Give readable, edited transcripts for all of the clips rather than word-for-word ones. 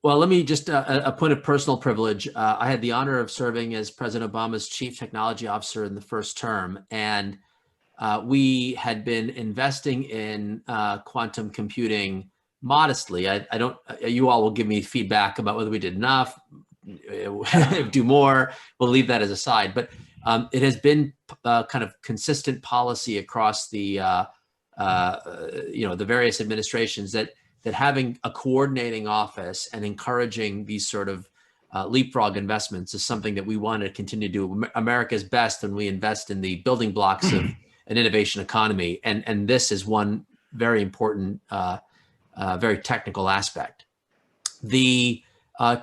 Well, let me just a point of personal privilege. I had the honor of serving as President Obama's chief technology officer in the first term, and we had been investing in quantum computing modestly. I don't. You all will give me feedback about whether we did enough, do more. We'll leave that as a side. But it has been kind of consistent policy across the the various administrations that having a coordinating office and encouraging these sort of leapfrog investments is something that we want to continue to do. America's best when we invest in the building blocks of an innovation economy, and this is one very important, very technical aspect. The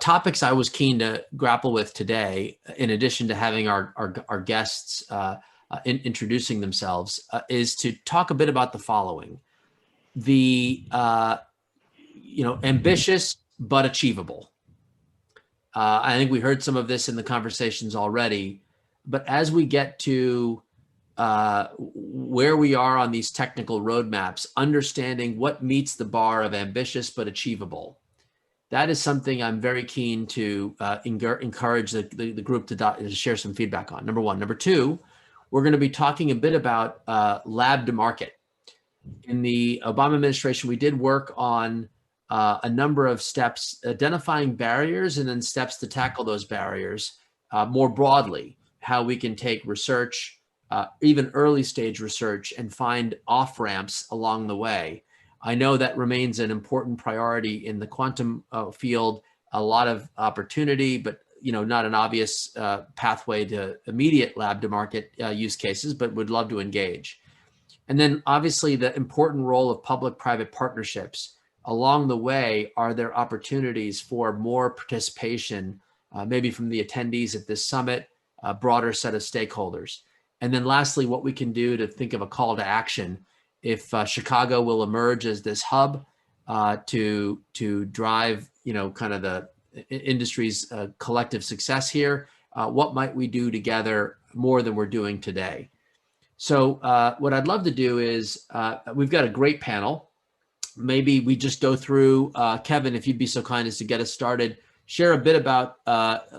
topics I was keen to grapple with today, in addition to having our guests introducing themselves, is to talk a bit about the following: the ambitious but achievable. I think we heard some of this in the conversations already, but as we get to where we are on these technical roadmaps, understanding what meets the bar of ambitious but achievable, that is something I'm very keen to encourage the group to share some feedback on, number one. Number two, we're going to be talking a bit about lab to market. In the Obama administration, we did work on a number of steps, identifying barriers and then steps to tackle those barriers more broadly, how we can take research, even early stage research, and find off-ramps along the way. I know that remains an important priority in the quantum field, a lot of opportunity, but not an obvious pathway to immediate lab to market use cases, but would love to engage. And then obviously the important role of public-private partnerships. Along the way, are there opportunities for more participation, maybe from the attendees at this summit, a broader set of stakeholders? And then lastly, what we can do to think of a call to action if Chicago will emerge as this hub to drive, kind of the industry's collective success here. What might we do together more than we're doing today? So what I'd love to do is we've got a great panel. Maybe we just go through, Kevin, if you'd be so kind as to get us started, share a bit about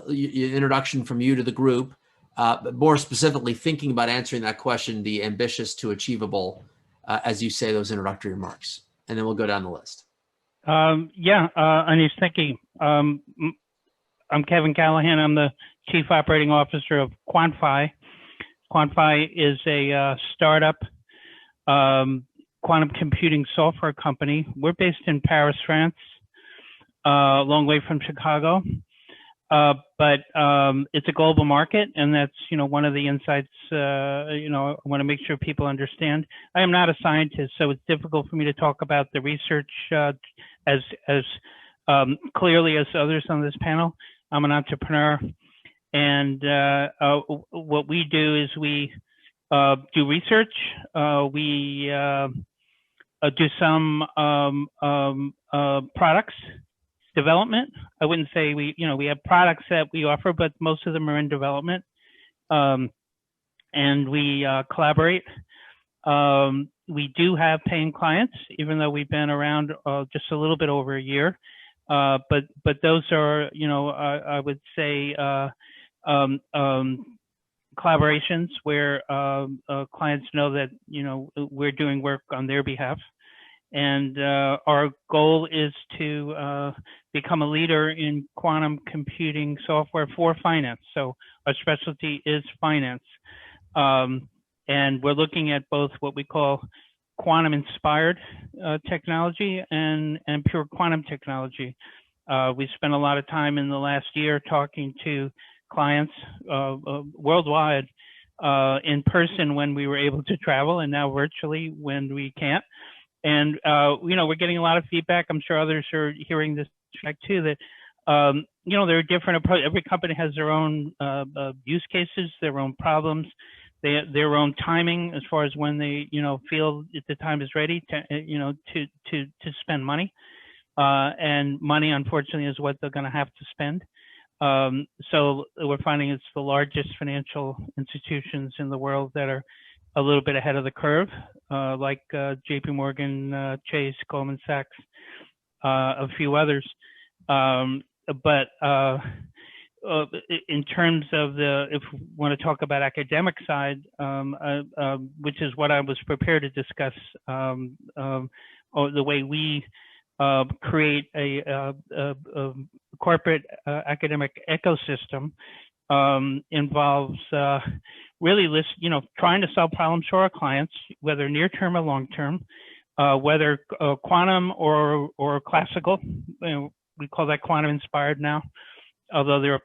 introduction from you to the group, but more specifically thinking about answering that question, the ambitious to achievable, as you say those introductory remarks, and then we'll go down the list. Aneesh, thank you. I'm Kevin Callaghan. I'm the Chief Operating Officer of QuantFi. QuantFi is a startup quantum computing software company. We're based in Paris, France, a long way from Chicago, but it's a global market, and that's one of the insights I want to make sure people understand. I am not a scientist, so it's difficult for me to talk about the research as clearly as others on this panel. I'm an entrepreneur, and what we do is we do research. We do some products development. I wouldn't say we have products that we offer, but most of them are in development. And we collaborate. We do have paying clients, even though we've been around just a little bit over a year. But those are, I would say, collaborations where clients know that we're doing work on their behalf, and our goal is to become a leader in quantum computing software for finance. So our specialty is finance, and we're looking at both what we call quantum inspired technology and pure quantum technology. We spent a lot of time in the last year talking to clients worldwide, in person when we were able to travel, and now virtually when we can't. And we're getting a lot of feedback. I'm sure others are hearing this feedback too, that there are different approaches. Every company has their own use cases, their own problems, their own timing as far as when they feel that the time is ready to spend money. And money, unfortunately, is what they're going to have to spend. So we're finding it's the largest financial institutions in the world that are a little bit ahead of the curve, like JP Morgan, Chase, Goldman Sachs, a few others. But in terms of if we want to talk about academic side, which is what I was prepared to discuss, or the way we create a corporate academic ecosystem involves really trying to solve problems for our clients, whether near term or long term, whether quantum or classical. We call that quantum inspired now, although there are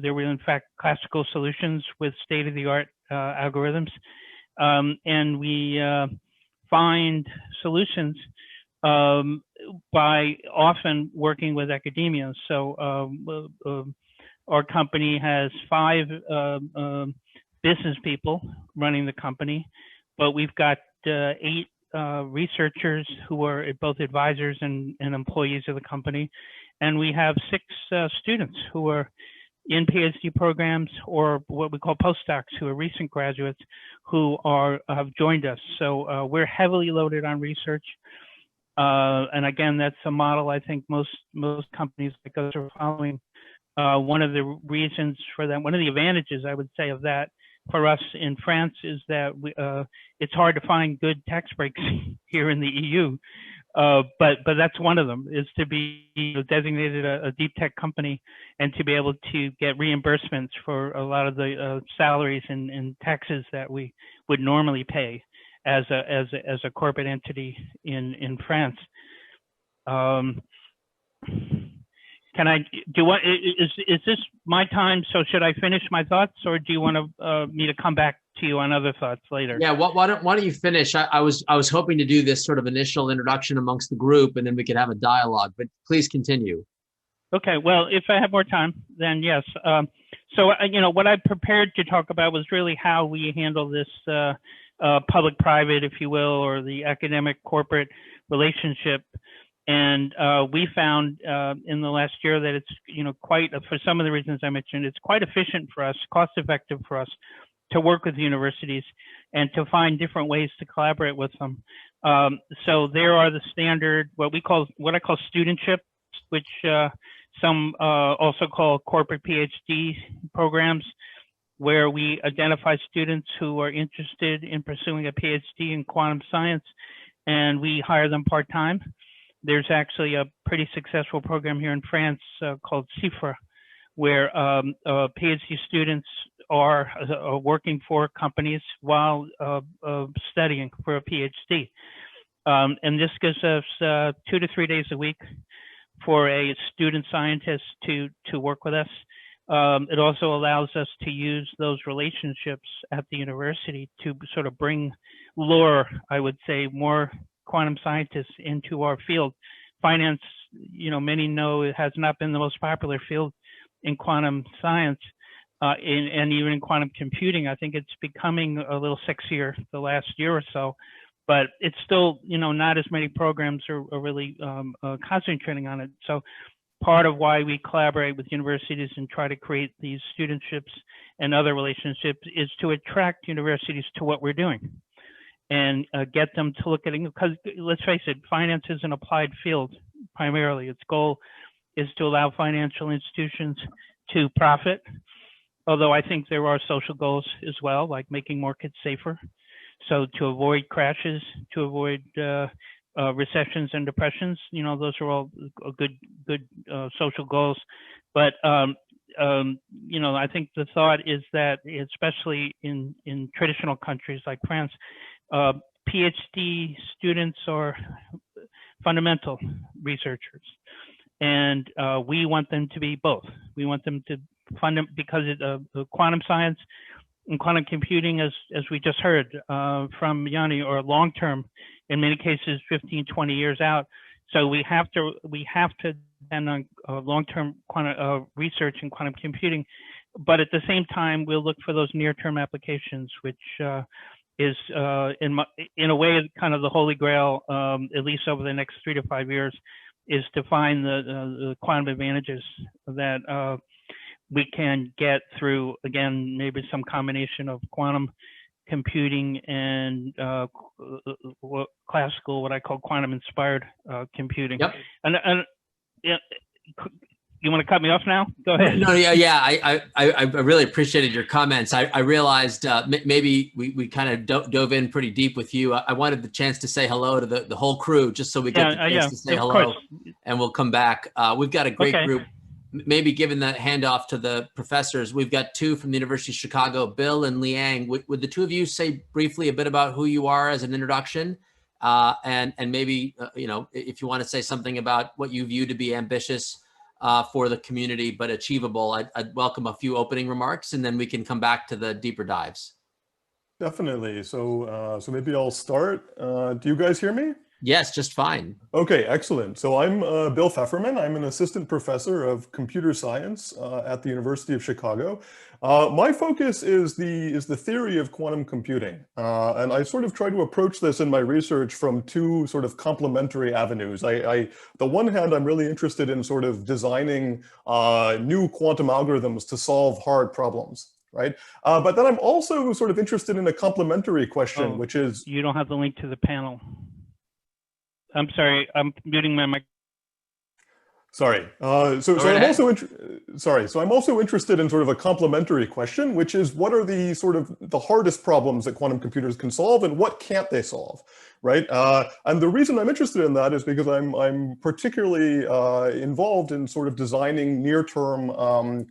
there were in fact classical solutions with state of the art algorithms, and we find solutions by often working with academia. So our company has 5 business people running the company, but we've got 8 researchers who are both advisors and employees of the company. And we have 6 students who are in PhD programs or what we call postdocs, who are recent graduates who have joined us. So we're heavily loaded on research. And again, that's a model I think most companies like us are following. One of the reasons for that, one of the advantages I would say of that for us in France is that it's hard to find good tax breaks here in the EU. But that's one of them, is to be designated a deep tech company and to be able to get reimbursements for a lot of the salaries and taxes that we would normally pay as a corporate entity in France. Is this my time? So should I finish my thoughts, or do you want me to come back to you on other thoughts later? Yeah, why don't you finish? I was hoping to do this sort of initial introduction amongst the group, and then we could have a dialogue. But please continue. Okay. Well, if I have more time, then yes. So what I prepared to talk about was really how we handle this public-private, if you will, or the academic-corporate relationship. And we found in the last year that it's quite, for some of the reasons I mentioned, it's quite efficient for us, cost-effective for us to work with universities and to find different ways to collaborate with them. So there are the standard, what I call studentships, which some also call corporate PhD programs, where we identify students who are interested in pursuing a PhD in quantum science, and we hire them part-time. There's actually a pretty successful program here in France called CIFRA, where PhD students are working for companies while studying for a PhD. And this gives us 2 to 3 days a week for a student scientist to work with us. It also allows us to use those relationships at the university to sort of lure, I would say, more quantum scientists into our field. Finance, many know it has not been the most popular field in quantum science, and even in quantum computing. I think it's becoming a little sexier the last year or so, but it's still, not as many programs are really concentrating on it. So part of why we collaborate with universities and try to create these studentships and other relationships is to attract universities to what we're doing and get them to look at it. Because let's face it, finance is an applied field primarily. Its goal is to allow financial institutions to profit, although I think there are social goals as well, like making markets safer. So to avoid crashes, to avoid recessions and depressions, those are all good social goals. But I think the thought is that, especially in traditional countries like France, PhD students are fundamental researchers, and we want them to be both. We want them to because quantum science and quantum computing, as we just heard from Yianni, are long-term, in many cases 15, 20 years out. So we have to depend on long-term quantum research in quantum computing, but at the same time, we'll look for those near-term applications, which is in a way kind of the holy grail, at least over the next 3 to 5 years, is to find the quantum advantages that we can get through, again, maybe some combination of quantum computing and classical, what I call quantum inspired computing. Yep. And Yeah. You want to cut me off now? Go ahead. No, yeah. I really appreciated your comments. I realized maybe we kind of dove in pretty deep with you. I wanted the chance to say hello to the whole crew, just so we get the chance to say hello, and we'll come back. We've got a great group. Maybe given the handoff to the professors, we've got two from the University of Chicago, Bill and Liang. Would the two of you say briefly a bit about who you are as an introduction? And maybe, if you want to say something about what you view to be ambitious for the community, but achievable, I'd welcome a few opening remarks, and then we can come back to the deeper dives. Definitely. So maybe I'll start. Do you guys hear me? Yes, just fine. Okay, excellent. So I'm Bill Fefferman. I'm an assistant professor of computer science at the University of Chicago. My focus is the theory of quantum computing, and I sort of try to approach this in my research from two sort of complementary avenues. The one hand, I'm really interested in sort of designing new quantum algorithms to solve hard problems. Right. But then I'm also sort of interested in a complementary question, which is... You don't have the link to the panel. I'm sorry, I'm muting my mic. Sorry. So I'm also interested in sort of a complementary question, which is what are the hardest problems that quantum computers can solve, and what can't they solve, right? And the reason I'm interested in that is because I'm particularly involved in sort of designing near-term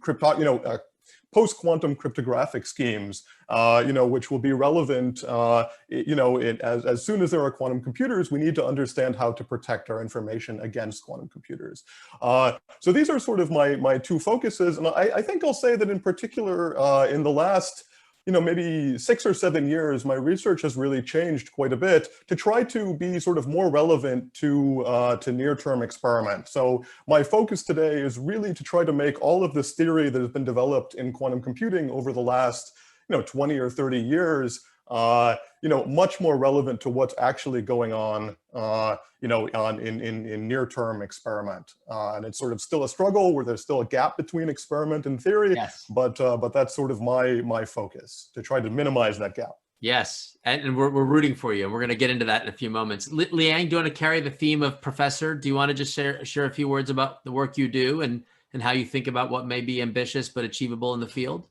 post-quantum cryptographic schemes, which will be relevant, as soon as there are quantum computers, we need to understand how to protect our information against quantum computers. So these are sort of my two focuses. And I think I'll say that in particular, in the last maybe 6 or 7 years, my research has really changed quite a bit to try to be sort of more relevant to near-term experiments. So my focus today is really to try to make all of this theory that has been developed in quantum computing over the last 20 or 30 years, much more relevant to what's actually going on, in near-term experiment. And it's sort of still a struggle where there's still a gap between experiment and theory. Yes. But that's sort of my focus, to try to minimize that gap. Yes, and we're rooting for you, and we're going to get into that in a few moments. Liang, do you want to carry the theme of professor? Do you want to just share a few words about the work you do and how you think about what may be ambitious but achievable in the field?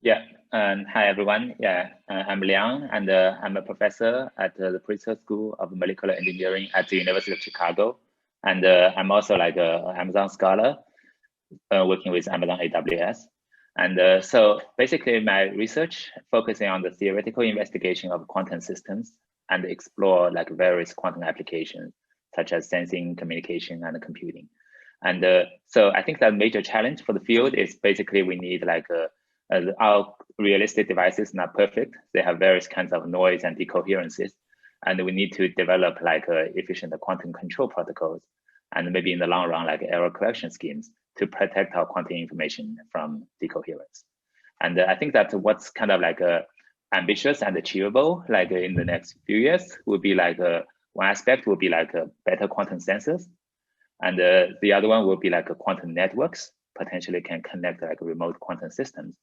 Yeah. Hi, everyone. Yeah, I'm Liang, and I'm a professor at the Pritzker School of Molecular Engineering at the University of Chicago. And I'm also like an Amazon scholar working with Amazon AWS. And so basically my research focusing on the theoretical investigation of quantum systems and explore like various quantum applications, such as sensing, communication, and computing. And so I think that major challenge for the field is basically we need like our realistic devices not perfect. They have various kinds of noise and decoherences. And we need to develop like efficient quantum control protocols, and maybe in the long run, like error correction schemes to protect our quantum information from decoherence. And I think that what's kind of like ambitious and achievable, like in the next few years, would be like one aspect would be like better quantum sensors. And the other one would be like quantum networks, potentially can connect like remote quantum systems.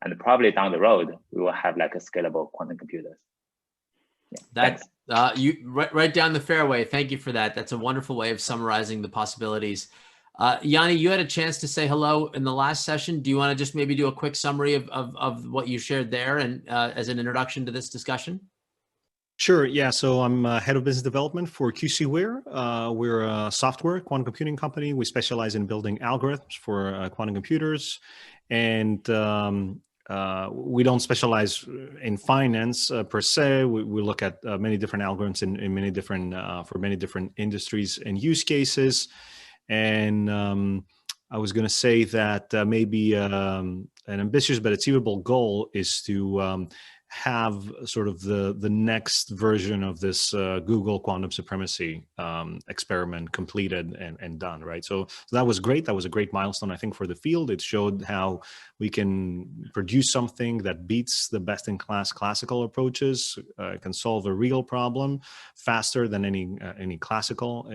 And probably down the road, we will have like a scalable quantum computers. Yeah, that's you right down the fairway. Thank you for that. That's a wonderful way of summarizing the possibilities. Yianni, you had a chance to say hello in the last session. Do you want to just maybe do a quick summary of what you shared there and as an introduction to this discussion? Sure. Yeah. So I'm head of business development for Ware. We're a software quantum computing company. We specialize in building algorithms for quantum computers, and we don't specialize in finance per se. We look at many different algorithms in many different for many different industries and use cases. And I was going to say that maybe an ambitious but achievable goal is to have sort of the next version of this Google quantum supremacy experiment completed and done, right? So that was great. That was a great milestone, I think, for the field. It showed how we can produce something that beats the best-in-class classical approaches, can solve a real problem faster than any classical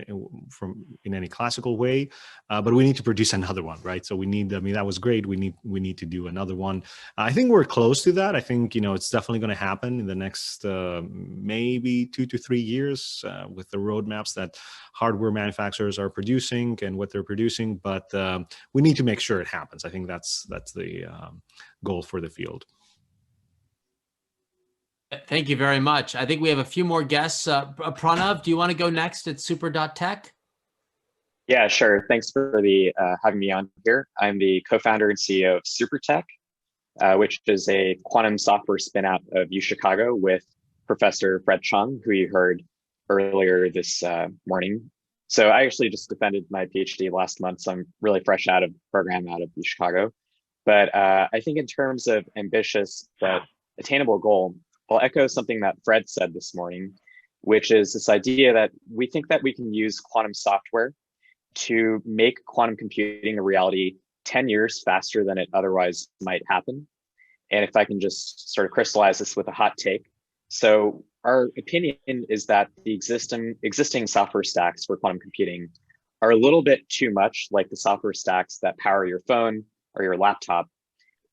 in any classical way. But we need to produce another one, right? So we need. I mean, that was great. We need to do another one. I think we're close to that. I think it's definitely definitely going to happen in the next maybe 2 to 3 years with the roadmaps that hardware manufacturers are producing and what they're producing. But we need to make sure it happens. I think that's the goal for the field. Thank you very much. I think we have a few more guests. Pranav, do you want to go next at Super.tech? Yeah, sure. Thanks for having me on here. I'm the co-founder and CEO of Super.tech, which is a quantum software spin-out of UChicago with Professor Fred Chung, who you heard earlier this morning. So I actually just defended my PhD last month, so I'm really fresh out of program out of UChicago. But I think in terms of ambitious but attainable goal, I'll echo something that Fred said this morning, which is this idea that we think that we can use quantum software to make quantum computing a reality 10 years faster than it otherwise might happen. And if I can just sort of crystallize this with a hot take. So our opinion is that the existing software stacks for quantum computing are a little bit too much like the software stacks that power your phone or your laptop,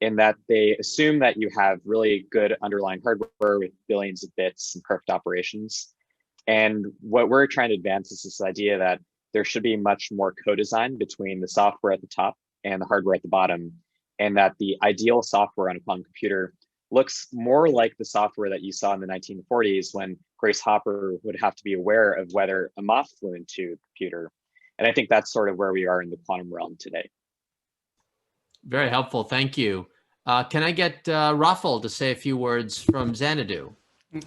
in that they assume that you have really good underlying hardware with billions of bits and perfect operations. And what we're trying to advance is this idea that there should be much more co-design between the software at the top and the hardware at the bottom, and that the ideal software on a quantum computer looks more like the software that you saw in the 1940s when Grace Hopper would have to be aware of whether a moth flew into the computer. And I think that's sort of where we are in the quantum realm today. Very helpful. Thank you. Can I get Rafal to say a few words from Xanadu?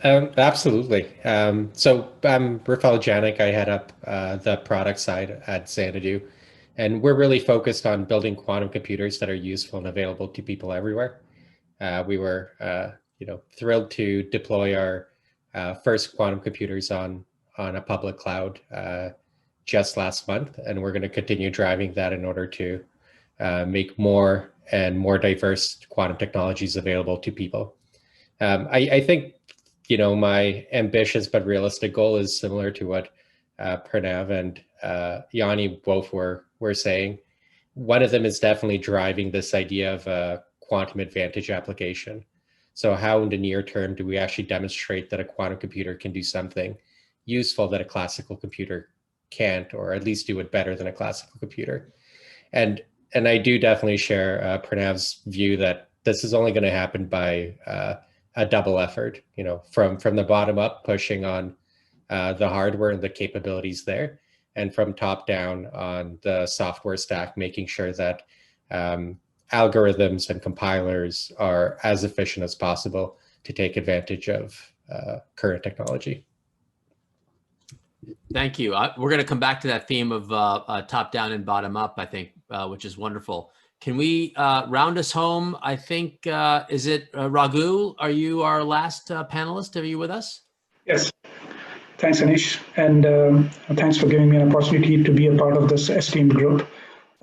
Absolutely. So I'm Rafal Janik. I head up the product side at Xanadu, and we're really focused on building quantum computers that are useful and available to people everywhere. We were, thrilled to deploy our first quantum computers on a public cloud just last month, and we're going to continue driving that in order to make more and more diverse quantum technologies available to people. I think, my ambitious but realistic goal is similar to what Pranav and Yianni both were saying. One of them is definitely driving this idea of a quantum advantage application. So how in the near term do we actually demonstrate that a quantum computer can do something useful that a classical computer can't, or at least do it better than a classical computer? And I do definitely share Pranav's view that this is only going to happen by a double effort, from the bottom up, pushing on the hardware and the capabilities there, and from top down on the software stack, making sure that algorithms and compilers are as efficient as possible to take advantage of current technology. Thank you. We're going to come back to that theme of top down and bottom up, I think, which is wonderful. Can we round us home? I think, is it Raghu? Are you our last panelist? Are you with us? Yes. Thanks, Aneesh. And thanks for giving me an opportunity to be a part of this esteemed group.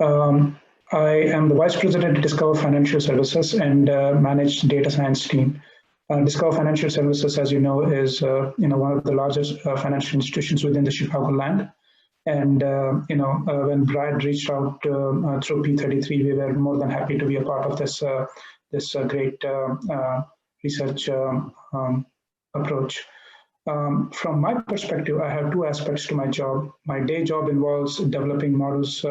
I am the Vice President at Discover Financial Services and manage data science team. Discover Financial Services, as you know, is one of the largest financial institutions within the Chicagoland. And when Brad reached out through P33, we were more than happy to be a part of this great research approach. From my perspective, I have two aspects to my job. My day job involves developing models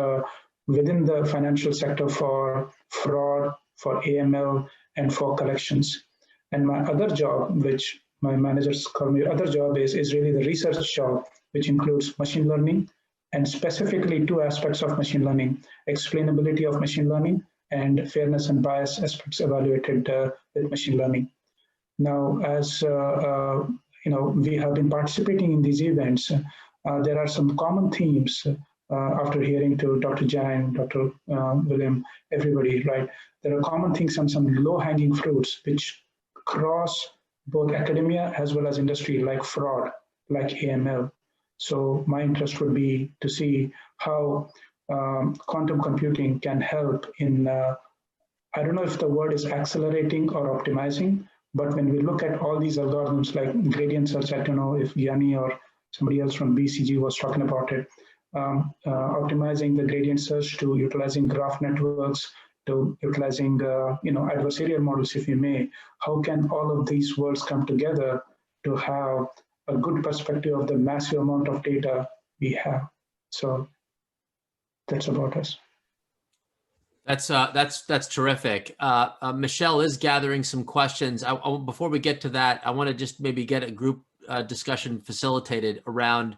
within the financial sector for fraud, for AML, and for collections. And my other job, which my managers call me other job, is really the research job, which includes machine learning, and specifically two aspects of machine learning: explainability of machine learning and fairness and bias aspects evaluated with machine learning. Now, as we have been participating in these events, there are some common themes after hearing to Dr. Jan, Dr. William, everybody, right? There are common things and some low-hanging fruits which cross both academia as well as industry, like fraud, like AML. So my interest would be to see how quantum computing can help in, I don't know if the word is accelerating or optimizing, but when we look at all these algorithms like gradient search, I don't know if Yianni or somebody else from BCG was talking about it, optimizing the gradient search to utilizing graph networks to utilizing adversarial models, if you may. How can all of these worlds come together to have a good perspective of the massive amount of data we have? So that's about us. That's terrific. Michelle is gathering some questions. Before we get to that, I want to just maybe get a group discussion facilitated around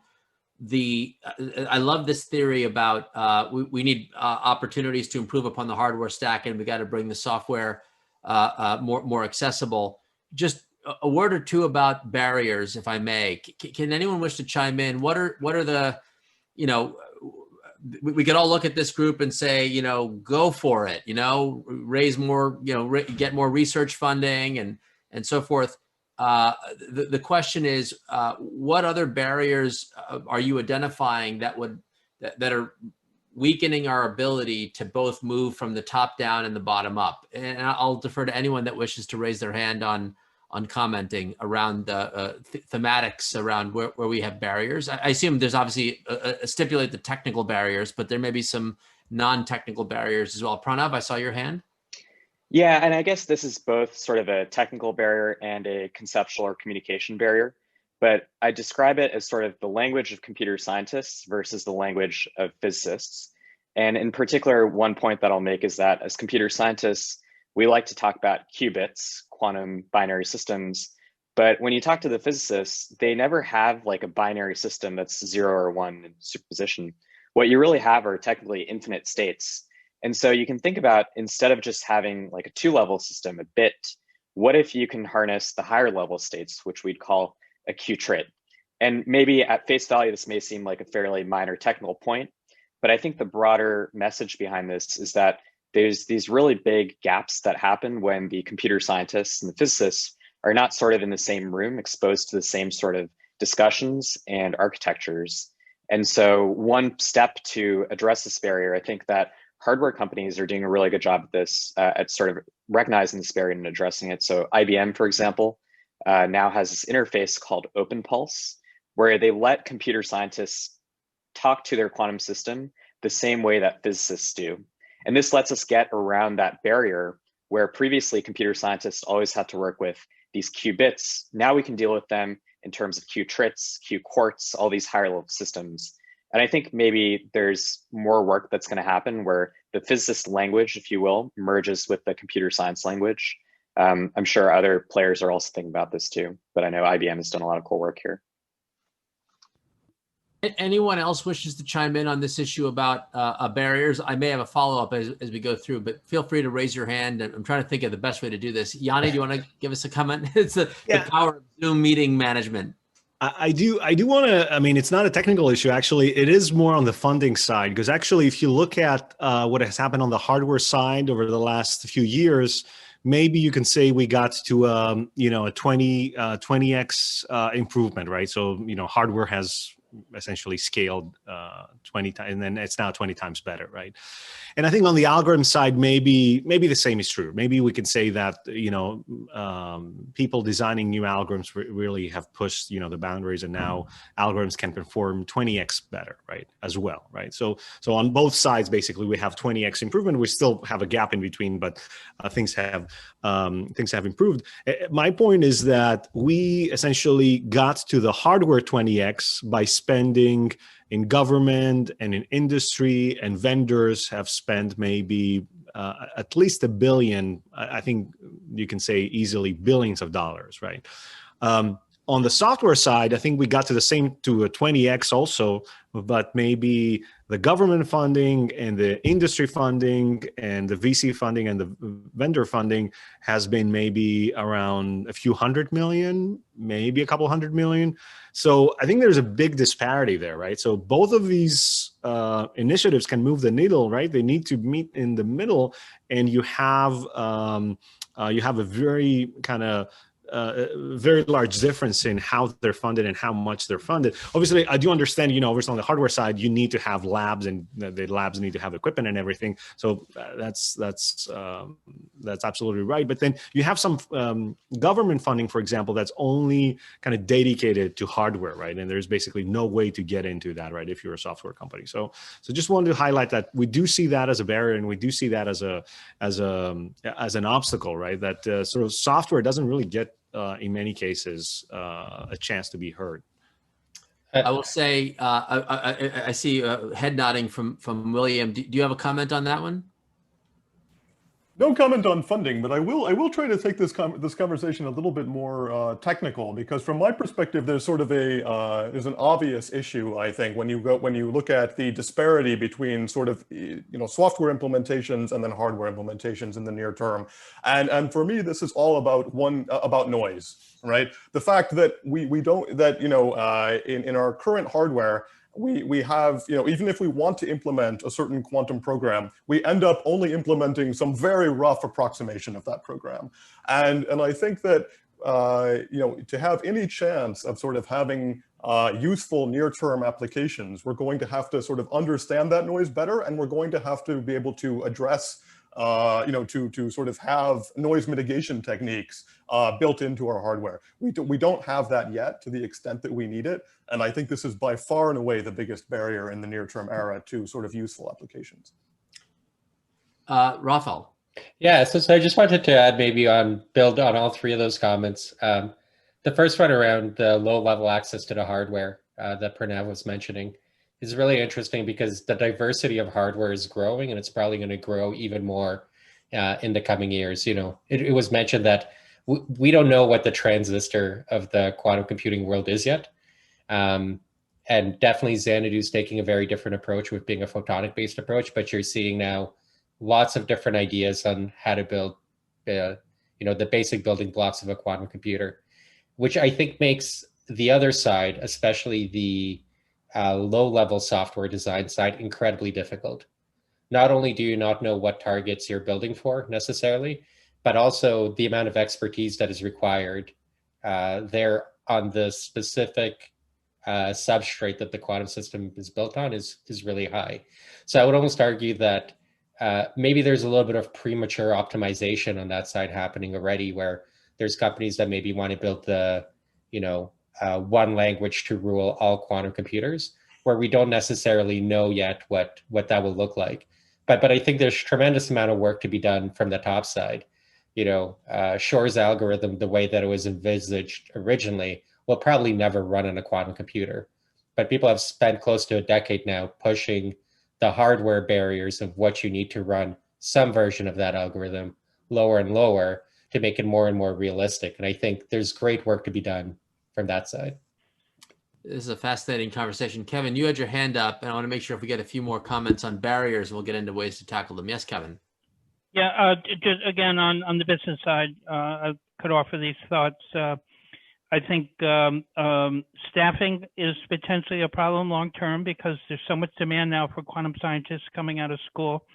I love this theory about we need opportunities to improve upon the hardware stack, and we got to bring the software more accessible. Just a word or two about barriers, if I may. Can anyone wish to chime in? What are the, we could all look at this group and say, go for it, raise more, get more research funding and so forth. The question is, what other barriers are you identifying that are weakening our ability to both move from the top down and the bottom up? And I'll defer to anyone that wishes to raise their hand on commenting around the thematics around where we have barriers. I assume there's obviously stipulate the technical barriers, but there may be some non-technical barriers as well. Pranav, I saw your hand. Yeah, and I guess this is both sort of a technical barrier and a conceptual or communication barrier, but I describe it as sort of the language of computer scientists versus the language of physicists. And in particular, one point that I'll make is that as computer scientists, we like to talk about qubits, quantum binary systems, but when you talk to the physicists, they never have like a binary system that's 0 or 1 in superposition. What you really have are technically infinite states. And so you can think about, instead of just having like a 2-level system, a bit, what if you can harness the higher level states, which we'd call a qtrit? And maybe at face value, this may seem like a fairly minor technical point, but I think the broader message behind this is that there's these really big gaps that happen when the computer scientists and the physicists are not sort of in the same room, exposed to the same sort of discussions and architectures. And so one step to address this barrier, I think that hardware companies are doing a really good job at this, at sort of recognizing this barrier and addressing it. So IBM, for example, now has this interface called OpenPulse, where they let computer scientists talk to their quantum system the same way that physicists do. And this lets us get around that barrier where previously computer scientists always had to work with these qubits. Now we can deal with them in terms of qtrits, qquarts, all these higher level systems. And I think maybe there's more work that's going to happen where the physicist language, if you will, merges with the computer science language. I'm sure other players are also thinking about this too, but I know IBM has done a lot of cool work here. Anyone else wishes to chime in on this issue about barriers? I may have a follow-up as we go through, but feel free to raise your hand. I'm trying to think of the best way to do this. Yianni, do you want to give us a comment? It's the power of Zoom meeting management. I do want to, I mean, it's not a technical issue, actually. It is more on the funding side, because actually, if you look at what has happened on the hardware side over the last few years, maybe you can say we got to, a 20x improvement, right? So, hardware has essentially scaled 20 times, and then it's now 20 times better, right? And I think on the algorithm side, maybe the same is true. Maybe we can say that people designing new algorithms really have pushed the boundaries, and now algorithms can perform 20x better, right? As well, right? So on both sides, basically, we have 20x improvement. We still have a gap in between, but things have improved. My point is that we essentially got to the hardware 20x by spending in government and in industry, and vendors have spent maybe at least $1 billion. I think you can say easily billions of dollars, right? On the software side, I think we got to a 20x also, but maybe the government funding and the industry funding and the VC funding and the vendor funding has been maybe around a few $100 million, maybe a couple $100 million. So I think there's a big disparity there, right? So both of these initiatives can move the needle, right? They need to meet in the middle, and you have a very kind of very large difference in how they're funded and how much they're funded. Obviously, I do understand, obviously on the hardware side, you need to have labs, and the labs need to have equipment and everything. So that's absolutely right. But then you have some government funding, for example, that's only kind of dedicated to hardware, right? And there's basically no way to get into that, right, if you're a software company. So just wanted to highlight that we do see that as a barrier, and we do see that as an obstacle, right? That sort of software doesn't really get, in many cases, a chance to be heard. I will say, I see head nodding from William. Do you have a comment on that one? No comment on funding, but I will try to take this conversation a little bit more technical, because from my perspective, there's sort of there's an obvious issue, I think, when you look at the disparity between sort of software implementations and then hardware implementations in the near term, and for me, this is all about noise, right? The fact that in our current hardware, we have, even if we want to implement a certain quantum program, we end up only implementing some very rough approximation of that program. And I think that, to have any chance of sort of having useful near-term applications, we're going to have to sort of understand that noise better, and we're going to have to be able to address to sort of have noise mitigation techniques built into our hardware. We don't have that yet to the extent that we need it. And I think this is by far and away the biggest barrier in the near-term era to sort of useful applications. Rafal. Yeah, so I just wanted to add maybe build on all three of those comments. The first one around the low-level access to the hardware that Pranav was mentioning is really interesting, because the diversity of hardware is growing, and it's probably going to grow even more in the coming years. It was mentioned that we don't know what the transistor of the quantum computing world is yet. And definitely Xanadu is taking a very different approach with being a photonic-based approach, but you're seeing now lots of different ideas on how to build the basic building blocks of a quantum computer, which I think makes the other side, especially the low-level software design side, incredibly difficult. Not only do you not know what targets you're building for necessarily, but also the amount of expertise that is required there on the specific substrate that the quantum system is built on is really high. So I would almost argue that maybe there's a little bit of premature optimization on that side happening already, where there's companies that maybe want to build the, one language to rule all quantum computers, where we don't necessarily know yet what that will look like. But I think there's a tremendous amount of work to be done from the top side. Shor's algorithm, the way that it was envisaged originally, will probably never run on a quantum computer. But people have spent close to a decade now pushing the hardware barriers of what you need to run some version of that algorithm lower and lower to make it more and more realistic. And I think there's great work to be done from that side. This is a fascinating conversation. Kevin, you had your hand up, and I want to make sure if we get a few more comments on barriers, we'll get into ways to tackle them. Yes, Kevin. Yeah, just again, on the business side, I could offer these thoughts. I think staffing is potentially a problem long-term, because there's so much demand now for quantum scientists coming out of school,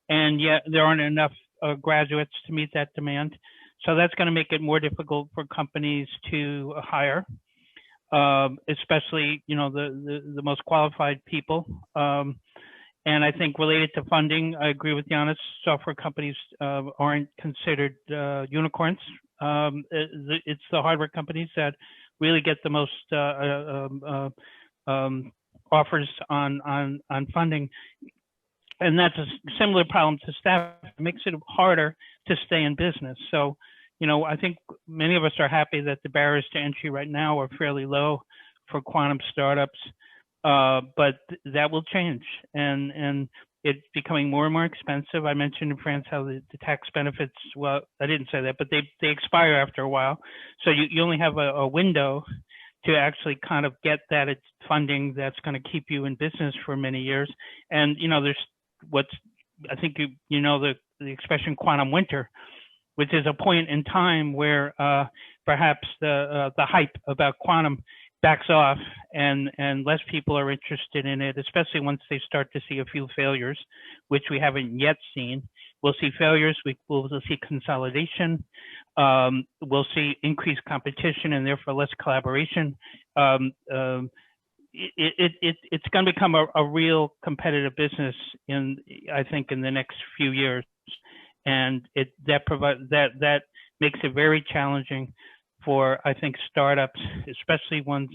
and yet there aren't enough graduates to meet that demand. So that's going to make it more difficult for companies to hire, especially the most qualified people. And I think related to funding, I agree with Yianni. Software companies aren't considered unicorns. It's the hardware companies that really get the most offers on funding. And that's a similar problem to staff. It makes it harder to stay in business. So, I think many of us are happy that the barriers to entry right now are fairly low for quantum startups, but that will change, and it's becoming more and more expensive. I mentioned in France how the tax benefits, well, I didn't say that, but they expire after a while. So you only have a window to actually kind of get that funding that's going to keep you in business for many years. And, there's I think the expression quantum winter, which is a point in time where perhaps the hype about quantum backs off and less people are interested in it, especially once they start to see a few failures, which we haven't yet seen. we'll see failures, we'll see consolidation, we'll see increased competition and therefore less collaboration. It's going to become a real competitive business I think in the next few years, and that makes it very challenging for, I think, startups, especially ones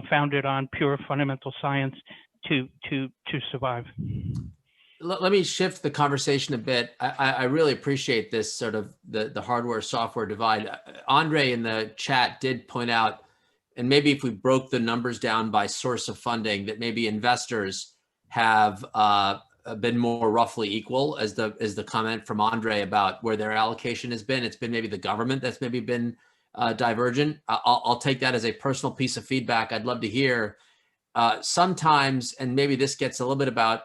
founded on pure fundamental science, to survive. Let me shift the conversation a bit. I really appreciate this sort of the hardware software divide. Andre in the chat did point out, and maybe if we broke the numbers down by source of funding, that maybe investors have been more roughly equal, as the comment from Andre about where their allocation has been. It's been maybe the government that's maybe been divergent. I'll take that as a personal piece of feedback. I'd love to hear sometimes, and maybe this gets a little bit about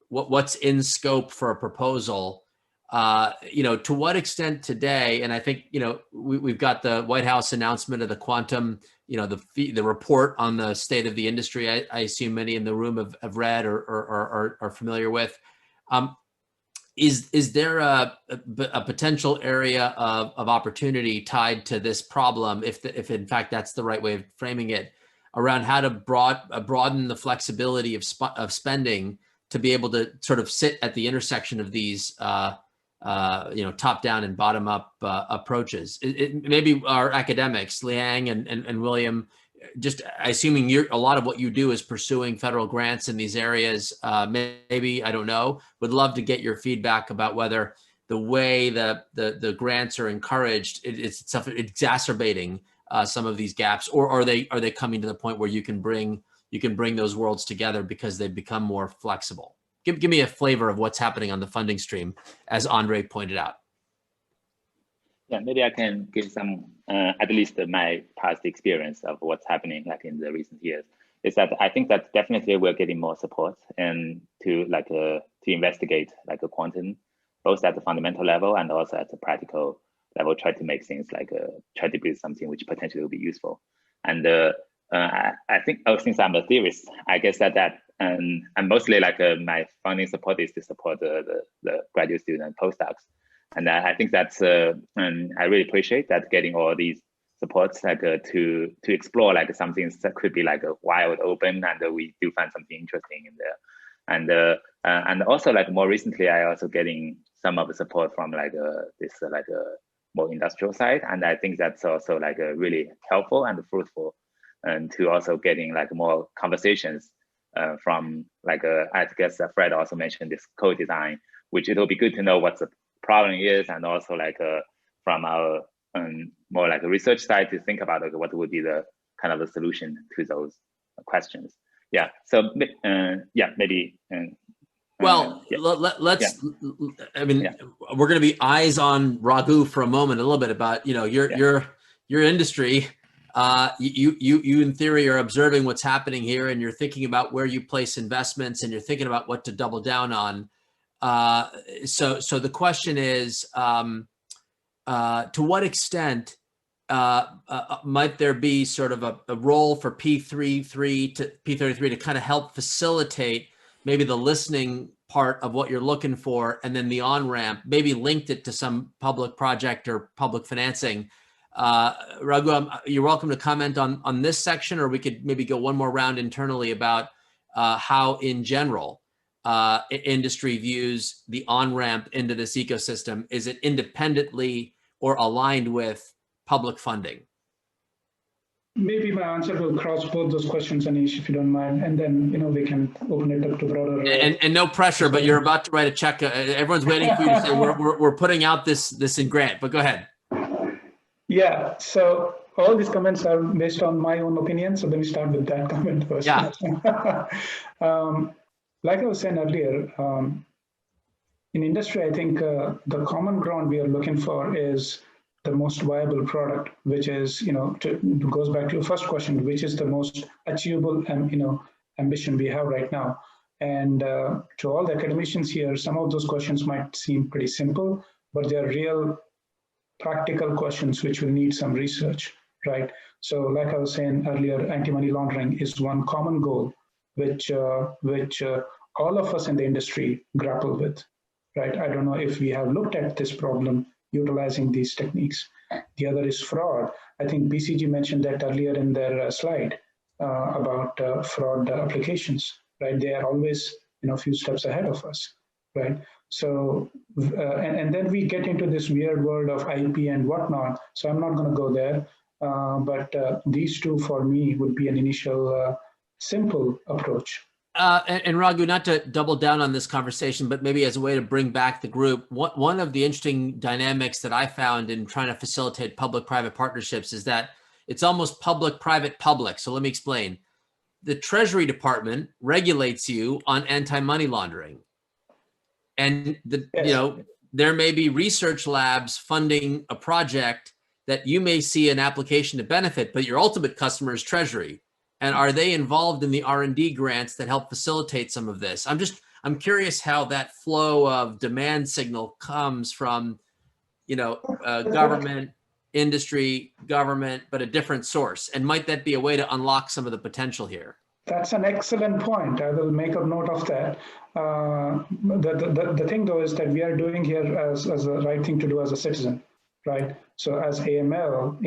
what's in scope for a proposal. To what extent today, and I think, we've got the White House announcement of the quantum, the report on the state of the industry, I assume many in the room have read or are familiar with. Is there a potential area of opportunity tied to this problem, if in fact that's the right way of framing it, around how to broaden the flexibility of spending to be able to sort of sit at the intersection of these top-down and bottom-up approaches? Maybe our academics, Liang and William, just assuming a lot of what you do is pursuing federal grants in these areas, maybe, I don't know, would love to get your feedback about whether the way the grants are encouraged, it's exacerbating some of these gaps, or are they coming to the point where you can bring those worlds together because they've become more flexible? Give me a flavor of what's happening on the funding stream, as Andre pointed out. Yeah, maybe I can give some, at least my past experience of what's happening like in the recent years. Is that I think that definitely we're getting more support and to investigate like a quantum, both at the fundamental level and also at the practical level, try to make things try to build something which potentially will be useful. And I think, since I'm a theorist, I guess that I'm mostly my funding support is to support the graduate student and postdocs. And I think that's, and I really appreciate that, getting all these supports to explore something that could be wide open, and we do find something interesting in there. And also more recently, I also getting some of the support from this more industrial side, and I think that's also really helpful and fruitful, and to also getting more conversations from I guess Fred also mentioned this co-design, which it'll be good to know what the problem is, and also from our more research side to think about what would be the kind of the solution to those questions. Yeah. So yeah, maybe. Well, let's. Yeah. I mean, we're going to be eyes on Raghu for a moment, a little bit about your industry. You in theory are observing what's happening here, and you're thinking about where you place investments, and you're thinking about what to double down on. So the question is, to what extent might there be sort of a role for P33 to kind of help facilitate maybe the listening part of what you're looking for, and then the on-ramp, maybe linked it to some public project or public financing? Raghu, you're welcome to comment on this section, or we could maybe go one more round internally about how, in general, industry views the on-ramp into this ecosystem. Is it independently or aligned with public funding? Maybe my answer will cross both those questions, Aneesh, if you don't mind, and then we can open it up to broader. And no pressure, but you're about to write a check. Everyone's waiting for you to say we're putting out this in grant. But go ahead. Yeah. So all these comments are based on my own opinion. So let me start with that comment first. Yeah. Like I was saying earlier, in industry, I think the common ground we are looking for is the most viable product, which is, goes back to your first question, which is the most achievable ambition we have right now. And to all the academicians here, some of those questions might seem pretty simple, but they're real practical questions which will need some research, right? So like I was saying earlier, anti-money laundering is one common goal, which all of us in the industry grapple with, right? I don't know if we have looked at this problem utilizing these techniques. The other is fraud. I think BCG mentioned that earlier in their slide about fraud applications, right? They are always, a few steps ahead of us, right? So, and then we get into this weird world of IP and whatnot. So I'm not going to go there, but these two for me would be an initial simple approach. And Raghu, not to double down on this conversation, but maybe as a way to bring back the group, one of the interesting dynamics that I found in trying to facilitate public-private partnerships is that it's almost public-private-public. So let me explain. The Treasury Department regulates you on anti-money laundering. And there may be research labs funding a project that you may see an application to benefit, but your ultimate customer is Treasury. And are they involved in the R&D grants that help facilitate some of this? I'm curious how that flow of demand signal comes from, government, industry, government, but a different source. And might that be a way to unlock some of the potential here? That's an excellent point. I will make a note of that. The thing though is that we are doing here as the right thing to do as a citizen, right? So as AML,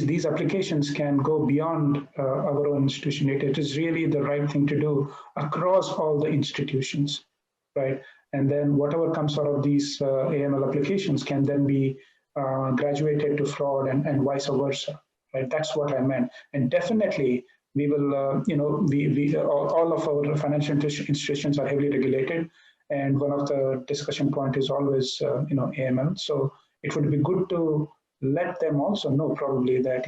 these applications can go beyond our own institution. It is really the right thing to do across all the institutions, right? And then whatever comes out of these AML applications can then be graduated to fraud and vice versa, right? That's what I meant. And definitely we will, all of our financial institutions are heavily regulated. And one of the discussion point is always, AML. So it would be good to let them also know probably that,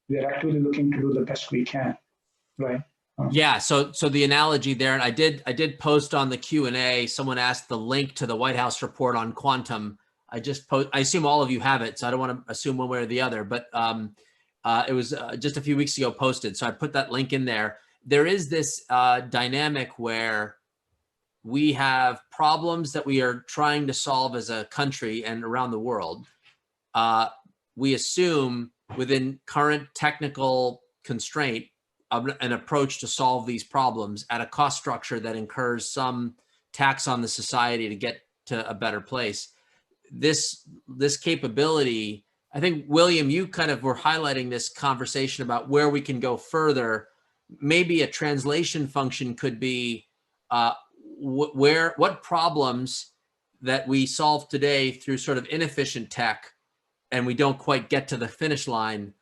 we are actively looking to do the best we can, right? Yeah, so the analogy there, and I did post on the Q&A, someone asked the link to the White House report on quantum. I assume all of you have it, so I don't want to assume one way or the other, but it was just a few weeks ago posted. So I put that link in there. There is this dynamic where we have problems that we are trying to solve as a country and around the world. We assume within current technical constraint an approach to solve these problems at a cost structure that incurs some tax on the society to get to a better place. This capability, I think, William, you kind of were highlighting this conversation about where we can go further. Maybe a translation function could be what problems that we solve today through sort of inefficient tech and we don't quite get to the finish line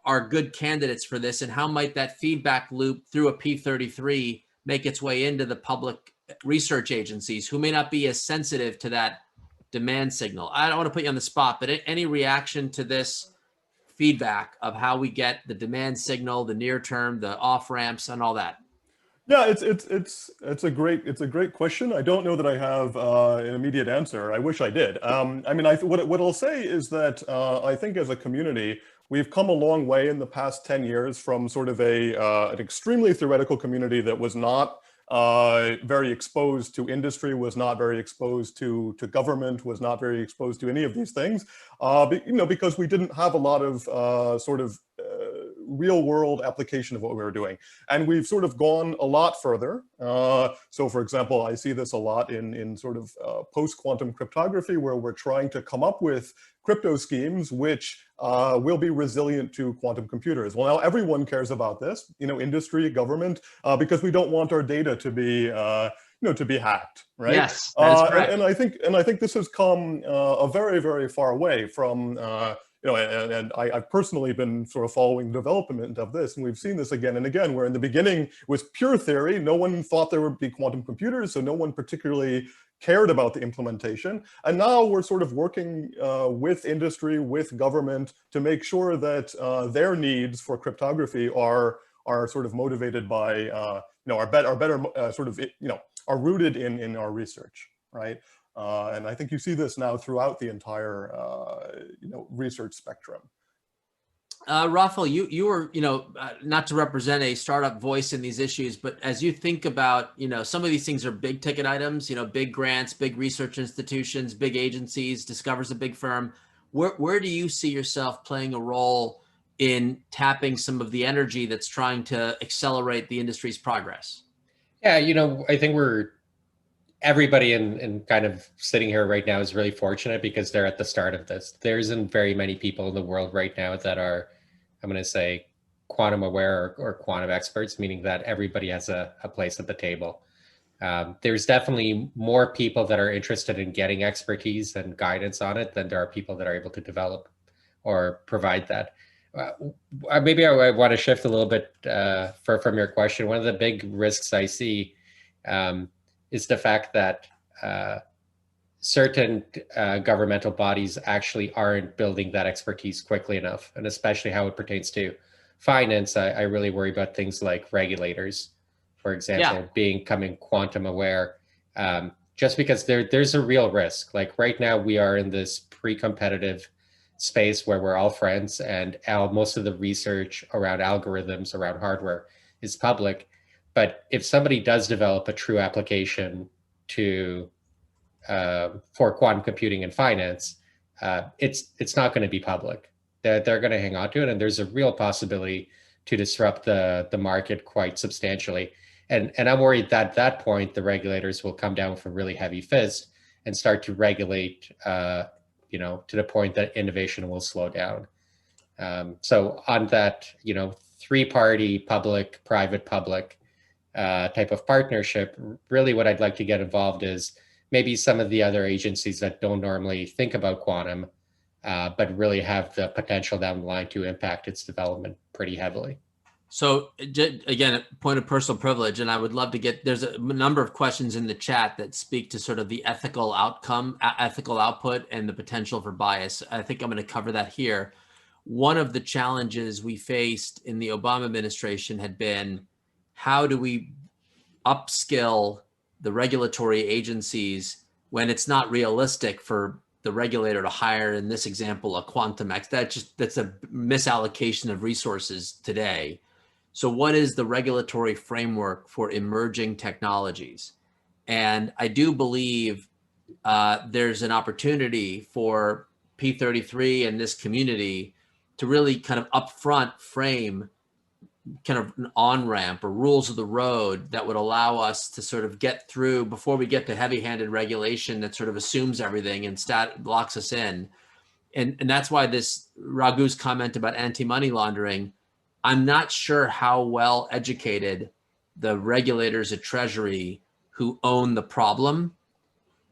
are good candidates for this, and how might that feedback loop through a P33 make its way into the public research agencies who may not be as sensitive to that demand signal? I don't want to put you on the spot, but any reaction to this feedback of how we get the demand signal, the near term, the off ramps, and all that? Yeah, it's a great question. I don't know that I have an immediate answer. I wish I did. What I'll say is that I think as a community, we've come a long way in the past 10 years from sort of an extremely theoretical community that was not very exposed to industry, was not very exposed to government, was not very exposed to any of these things, because we didn't have a lot of real world application of what we were doing. And we've sort of gone a lot further. So for example, I see this a lot in sort of post-quantum cryptography, where we're trying to come up with crypto schemes which will be resilient to quantum computers. Well, now everyone cares about this, industry, government, because we don't want our data to be to be hacked, right? Yes, that is correct. And I think this has come a very, very far way from and I've personally been sort of following the development of this, and we've seen this again and again, where in the beginning it was pure theory. No one thought there would be quantum computers, so no one particularly cared about the implementation. And now we're sort of working with industry, with government, to make sure that their needs for cryptography are sort of motivated by are rooted in our research, right? And I think you see this now throughout the entire research spectrum. Rafal, you were, not to represent a startup voice in these issues, but as you think about, some of these things are big ticket items, big grants, big research institutions, big agencies, Discover's a big firm. Where do you see yourself playing a role in tapping some of the energy that's trying to accelerate the industry's progress? Yeah, I think everybody in kind of sitting here right now is really fortunate because they're at the start of this. There isn't very many people in the world right now that are, I'm going to say, quantum aware or quantum experts, meaning that everybody has a place at the table. There's definitely more people that are interested in getting expertise and guidance on it than there are people that are able to develop or provide that. Maybe I want to shift a little bit from your question. One of the big risks I see is the fact that certain governmental bodies actually aren't building that expertise quickly enough, and especially how it pertains to finance. I really worry about things like regulators, for example, becoming quantum aware, just because there's a real risk. Like right now, we are in this pre-competitive space where we're all friends, and most of the research around algorithms, around hardware is public. But if somebody does develop a true application for quantum computing and finance, it's not going to be public. They're going to hang on to it, and there's a real possibility to disrupt the market quite substantially. And I'm worried that at that point, the regulators will come down with a really heavy fist and start to regulate, to the point that innovation will slow down. So on that, three-party public, private, public type of partnership, really what I'd like to get involved is maybe some of the other agencies that don't normally think about quantum, but really have the potential down the line to impact its development pretty heavily. So again, a point of personal privilege, and I would love to get, there's a number of questions in the chat that speak to sort of the ethical outcome, ethical output, and the potential for bias. I think I'm going to cover that here. One of the challenges we faced in the Obama administration had been, how do we upskill the regulatory agencies when it's not realistic for the regulator to hire, in this example, a quantum expert? That's a misallocation of resources today. So what is the regulatory framework for emerging technologies? And I do believe there's an opportunity for P33 and this community to really kind of upfront frame kind of an on-ramp or rules of the road that would allow us to sort of get through before we get to heavy-handed regulation that sort of assumes everything and locks us in. And that's why this Raghu's comment about anti-money laundering, I'm not sure how well educated the regulators at Treasury who own the problem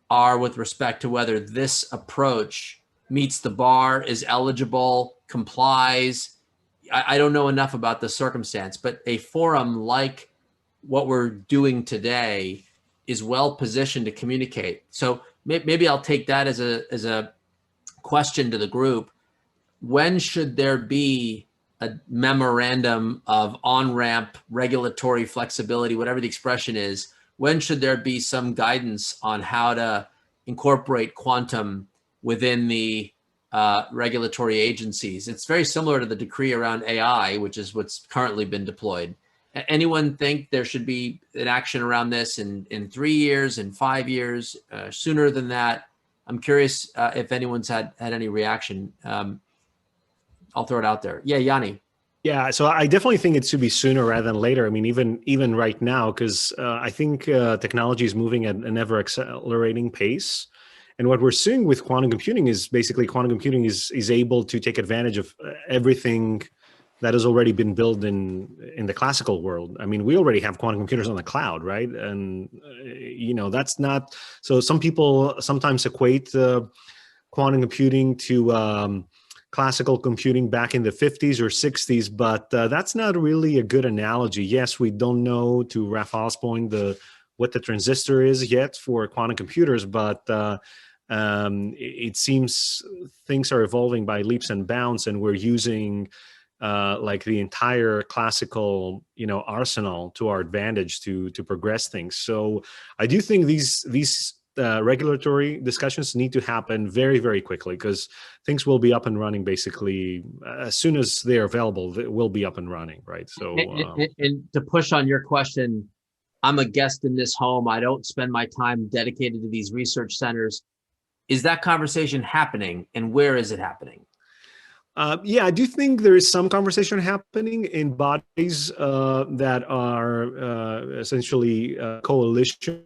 are with respect to whether this approach meets the bar, is eligible, complies. I don't know enough about the circumstance, but a forum like what we're doing today is well positioned to communicate. So maybe I'll take that as a question to the group. When should there be a memorandum of on-ramp regulatory flexibility, whatever the expression is? When should there be some guidance on how to incorporate quantum within the regulatory agencies? It's very similar to the decree around AI, which is what's currently been deployed. Anyone think there should be an action around this in 3 years, in 5 years, sooner than that? I'm curious if anyone's had any reaction. I'll throw it out there. Yeah, Yianni. Yeah, so I definitely think it should be sooner rather than later. I mean, even right now, because I think technology is moving at an ever accelerating pace. And what we're seeing with quantum computing is basically quantum computing is able to take advantage of everything that has already been built in the classical world. I mean, we already have quantum computers on the cloud, right? And, that's not, so some people sometimes equate quantum computing to classical computing back in the 50s or 60s, but that's not really a good analogy. Yes, we don't know, to Rafal's point, what the transistor is yet for quantum computers, but it seems things are evolving by leaps and bounds, and we're using like the entire classical, arsenal to our advantage to progress things. So I do think these regulatory discussions need to happen very, very quickly, because things will be up and running basically as soon as they're available. They will be up and running, right? So, and to push on your question, I'm a guest in this home. I don't spend my time dedicated to these research centers. Is that conversation happening, and where is it happening? Yeah, I do think there is some conversation happening in bodies that are essentially coalition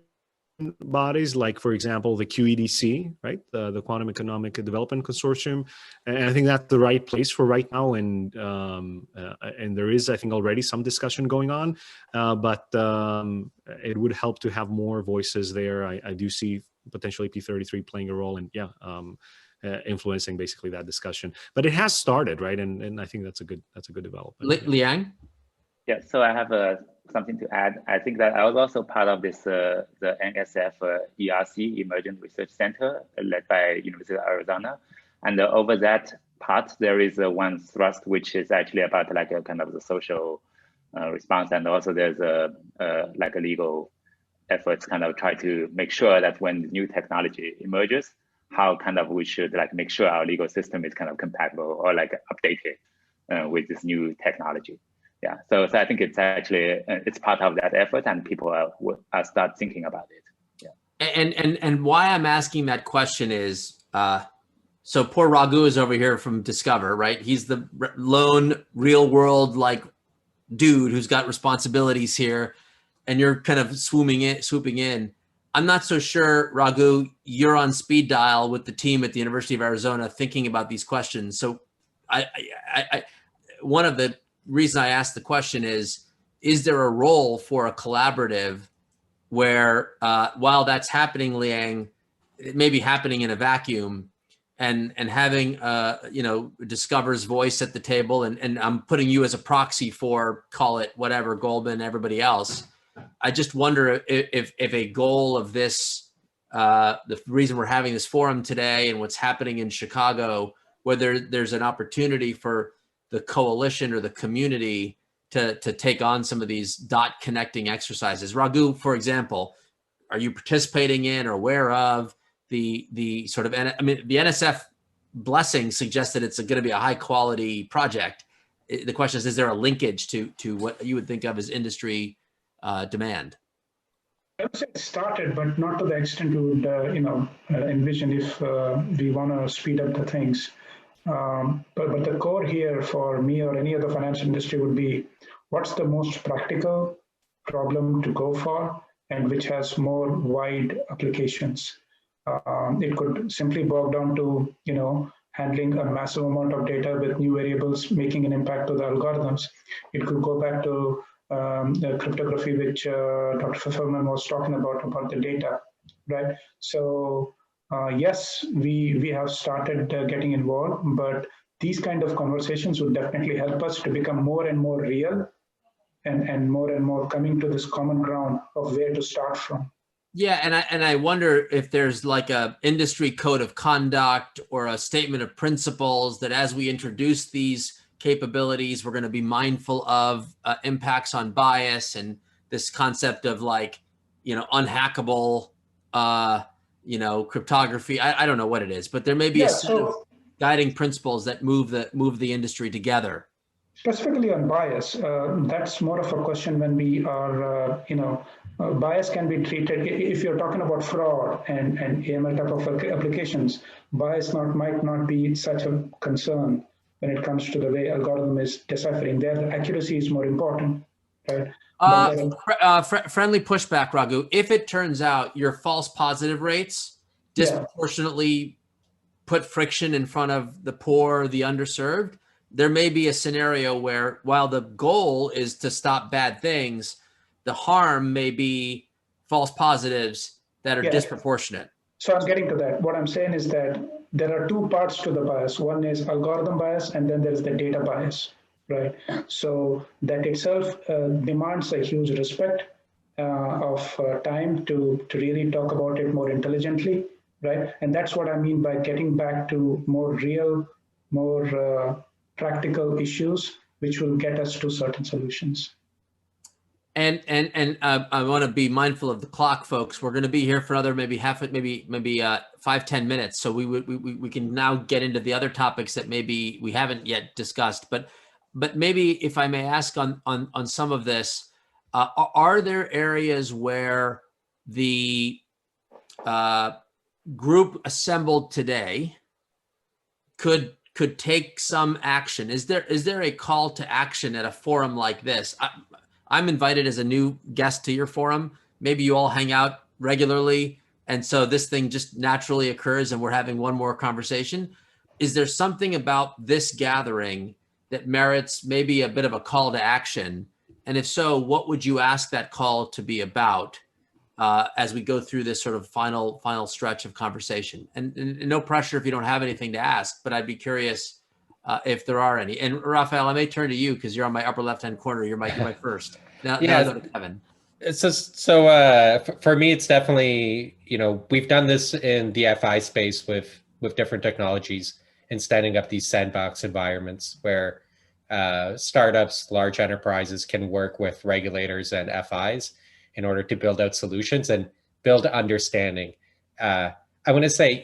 bodies, like, for example, the QEDC, right? The Quantum Economic Development Consortium. And I think that's the right place for right now. And there is, I think, already some discussion going on, but it would help to have more voices there. I do see potentially P33 playing a role in, influencing basically that discussion. But it has started, right? And I think that's a good development. Liang? Yeah, so I have something to add. I think that I was also part of this the NSF ERC Emergent Research Center led by University of Arizona, and over that part there is one thrust which is actually about like a kind of the social response, and also there's like a legal efforts kind of try to make sure that when new technology emerges, how kind of we should like make sure our legal system is kind of compatible or like updated with this new technology. Yeah, so I think it's actually it's part of that effort, and people are start thinking about it. Yeah. And why I'm asking that question is, so poor Raghu is over here from Discover, right? He's the lone real world like dude who's got responsibilities here, and you're kind of swooping in. I'm not so sure, Raghu, you're on speed dial with the team at the University of Arizona thinking about these questions. So one of the reason I asked the question is there a role for a collaborative where while that's happening, Liang, it may be happening in a vacuum, and having Discover's voice at the table, and I'm putting you as a proxy for, call it whatever, Goldman, everybody else. I just wonder if a goal of this, the reason we're having this forum today and what's happening in Chicago, whether there's an opportunity for the coalition or the community to take on some of these dot connecting exercises. Raghu, for example, are you participating in or aware of the sort of, I mean, the NSF blessing suggests that it's going to be a high quality project. The question is there a linkage to what you would think of as industry demand? I would say it started, but not to the extent we would, envision if we want to speed up the things. But the core here for me or any other financial industry would be, what's the most practical problem to go for and which has more wide applications? It could simply boil down to, handling a massive amount of data with new variables, making an impact to the algorithms. It could go back to the cryptography, which Dr. Fefferman was talking about the data, right? So yes, we have started getting involved, but these kind of conversations would definitely help us to become more and more real and more coming to this common ground of where to start from. Yeah, and I wonder if there's like a industry code of conduct or a statement of principles that as we introduce these capabilities, we're going to be mindful of impacts on bias and this concept of like, unhackable, cryptography. I don't know what it is, but there may be a set of guiding principles that move the industry together. Specifically on bias, that's more of a question when we are, bias can be treated, if you're talking about fraud and AML type of applications, bias might not be such a concern when it comes to the way algorithm is deciphering. Their accuracy is more important, right? Friendly pushback, Raghu. If it turns out your false positive rates disproportionately put friction in front of the poor, the underserved, there may be a scenario where while the goal is to stop bad things, the harm may be false positives that are disproportionate. So I'm getting to that. What I'm saying is that there are two parts to the bias. One is algorithm bias, and then there's the data bias, right? So that itself demands a huge respect of time to really talk about it more intelligently, right? And that's what I mean by getting back to more real, more practical issues, which will get us to certain solutions. And I want to be mindful of the clock, folks. We're going to be here for another maybe 5-10 minutes. So we can now get into the other topics that maybe we haven't yet discussed. But maybe if I may ask on some of this, are there areas where the group assembled today could take some action? Is there a call to action at a forum like this? I'm invited as a new guest to your forum. Maybe you all hang out regularly, and so this thing just naturally occurs and we're having one more conversation. Is there something about this gathering that merits maybe a bit of a call to action? And if so, what would you ask that call to be about as we go through this sort of final stretch of conversation? And no pressure if you don't have anything to ask, but I'd be curious if there are any. And Rafal, I may turn to you because you're on my upper left-hand corner. You're my first. Now I'll go to Kevin. For me, it's definitely, we've done this in the FI space with different technologies and standing up these sandbox environments where startups, large enterprises can work with regulators and FIs in order to build out solutions and build understanding. I want to say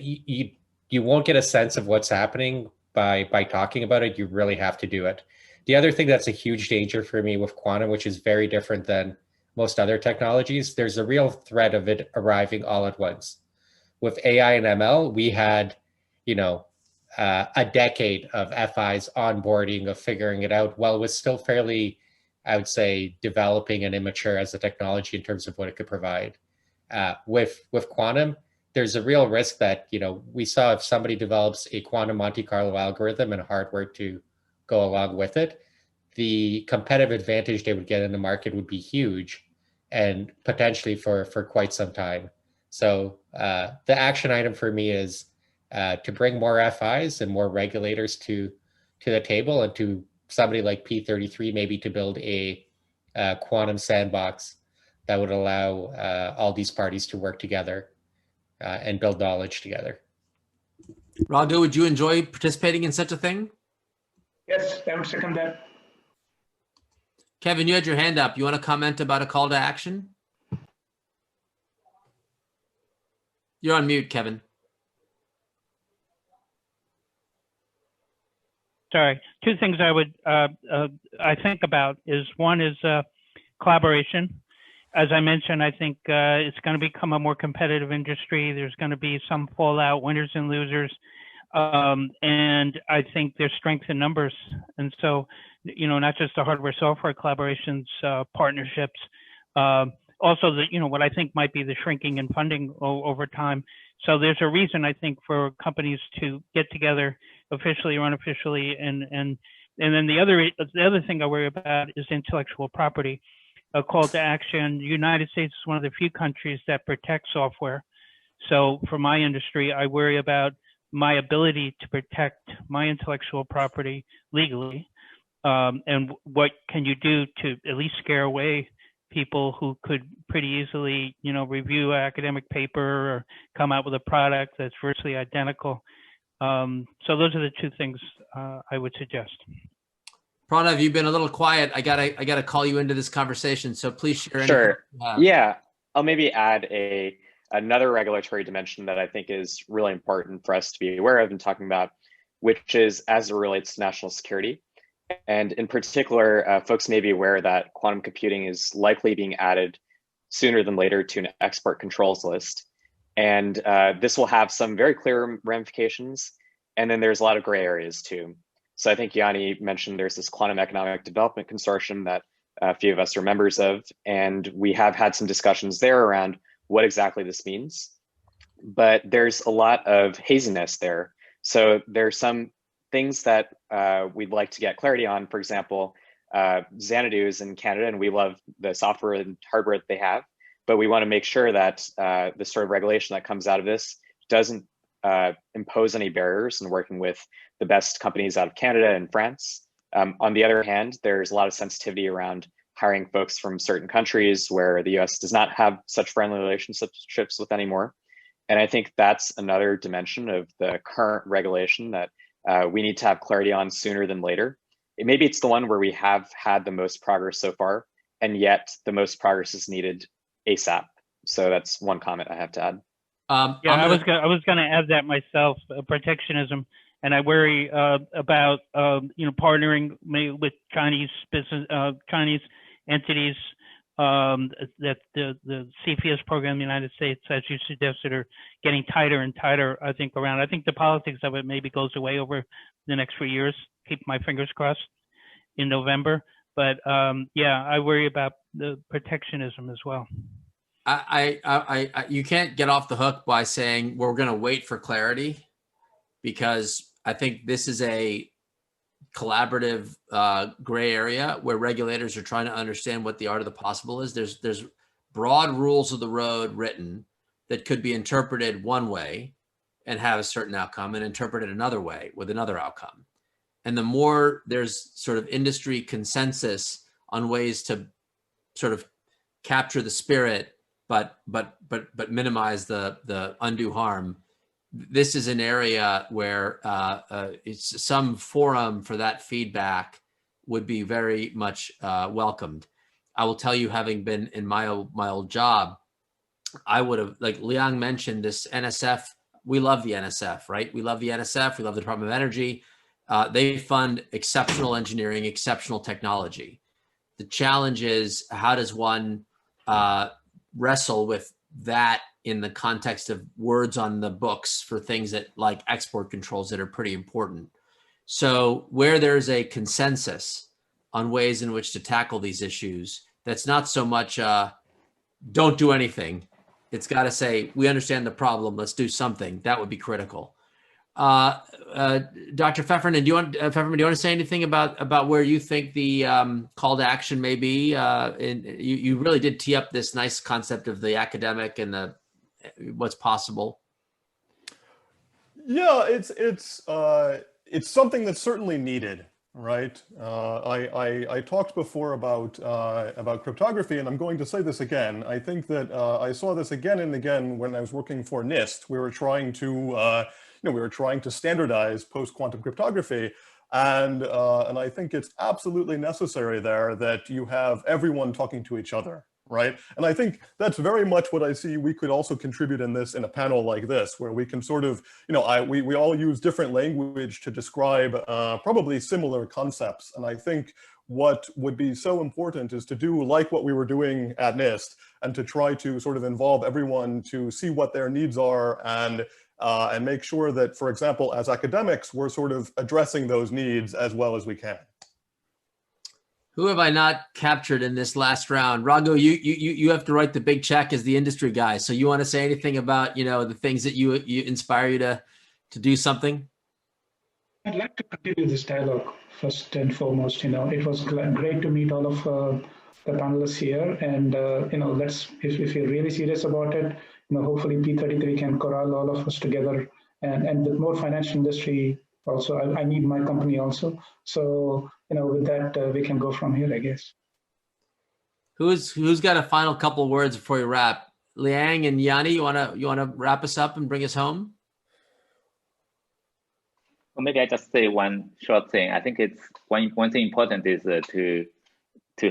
you won't get a sense of what's happening by talking about it. You really have to do it. The other thing that's a huge danger for me with quantum, which is very different than most other technologies, there's a real threat of it arriving all at once. With AI and ML, we had, a decade of FIs onboarding, of figuring it out, while it was still fairly, I would say, developing and immature as a technology in terms of what it could provide. With quantum, there's a real risk that, we saw if somebody develops a quantum Monte Carlo algorithm and hardware to go along with it, the competitive advantage they would get in the market would be huge and potentially for quite some time. So the action item for me is to bring more FIs and more regulators to the table, and to somebody like P33 maybe to build a quantum sandbox that would allow all these parties to work together and build knowledge together. Raghu, would you enjoy participating in such a thing? Yes, I'm second that. Kevin, you had your hand up. You want to comment about a call to action? You're on mute, Kevin. Sorry. Two things I would I think about is, one is collaboration. As I mentioned, I think it's going to become a more competitive industry. There's going to be some fallout, winners and losers. And I think there's strength in numbers. And so, not just the hardware software collaborations, partnerships, also what I think might be the shrinking in funding over time. So there's a reason, I think, for companies to get together officially or unofficially. And then the other thing I worry about is intellectual property. A call to action. The United States is one of the few countries that protect software. So for my industry, I worry about my ability to protect my intellectual property legally. And what can you do to at least scare away people who could pretty easily, review an academic paper or come out with a product that's virtually identical. So those are the two things I would suggest. Pranav, you've been a little quiet. I gotta call you into this conversation. So please share. Sure. Yeah, I'll maybe add another regulatory dimension that I think is really important for us to be aware of and talking about, which is as it relates to national security. And in particular, folks may be aware that quantum computing is likely being added sooner than later to an export controls list. And this will have some very clear ramifications. And then there's a lot of gray areas too. So I think Yianni mentioned there's this Quantum Economic Development Consortium that a few of us are members of, and we have had some discussions there around what exactly this means. But there's a lot of haziness there. So there's some things that we'd like to get clarity on. For example, Xanadu is in Canada, and we love the software and hardware that they have, but we want to make sure that the sort of regulation that comes out of this doesn't impose any barriers in working with the best companies out of Canada and France. On the other hand, there's a lot of sensitivity around hiring folks from certain countries where the US does not have such friendly relationships with anymore. And I think that's another dimension of the current regulation that we need to have clarity on sooner than later. Maybe it's the one where we have had the most progress so far, and yet the most progress is needed ASAP. So that's one comment I have to add. I was going to add that myself, protectionism, and I worry about partnering with Chinese business, Chinese entities that the CFIUS program in the United States, as you suggested, are getting tighter and tighter. I think the politics of it maybe goes away over the next few years. Keep my fingers crossed in November. But I worry about the protectionism as well. you can't get off the hook by saying we're going to wait for clarity, because I think this is a collaborative gray area where regulators are trying to understand what the art of the possible is. There's broad rules of the road written that could be interpreted one way and have a certain outcome, and interpreted another way with another outcome. And the more there's sort of industry consensus on ways to sort of capture the spirit, but minimize the undue harm, this is an area where it's some forum for that feedback would be very much welcomed. I will tell you, having been in my old job, I would have, like Liang mentioned, this NSF. We love the NSF, right? We love the NSF. We love the Department of Energy. They fund exceptional engineering, exceptional technology. The challenge is, how does one wrestle with that in the context of words on the books for things that, like export controls, that are pretty important. So where there's a consensus on ways in which to tackle these issues, that's not so much don't do anything. It's got to say, we understand the problem, let's do something. That would be critical. Dr. Fefferman, do you want to say anything about where you think the call to action may be? You really did tee up this nice concept of the academic and the what's possible. Yeah, it's something that's certainly needed, right? I talked before about cryptography, and I'm going to say this again. I think that I saw this again and again when I was working for NIST. We were trying to standardize post-quantum cryptography, and I think it's absolutely necessary there that you have everyone talking to each other, right? And I think that's very much what I see we could also contribute in a panel like this, where we can sort of, we all use different language to describe probably similar concepts. And I think what would be so important is to do like what we were doing at NIST, and to try to sort of involve everyone to see what their needs are, and make sure that, for example, as academics, we're sort of addressing those needs as well as we can. Who have I not captured in this last round? Raghu, you have to write the big check as the industry guy. So you want to say anything about, the things that you inspire you to do something? I'd like to continue this dialogue first and foremost. It was great to meet all of the panelists here, and if you're really serious about it, hopefully P33 can corral all of us together, and with more financial industry also. I need my company also. So with that, we can go from here, I guess. Who's got a final couple of words before we wrap? Liang and Yianni, you wanna wrap us up and bring us home? Well, maybe I just say one short thing. I think it's one thing important is to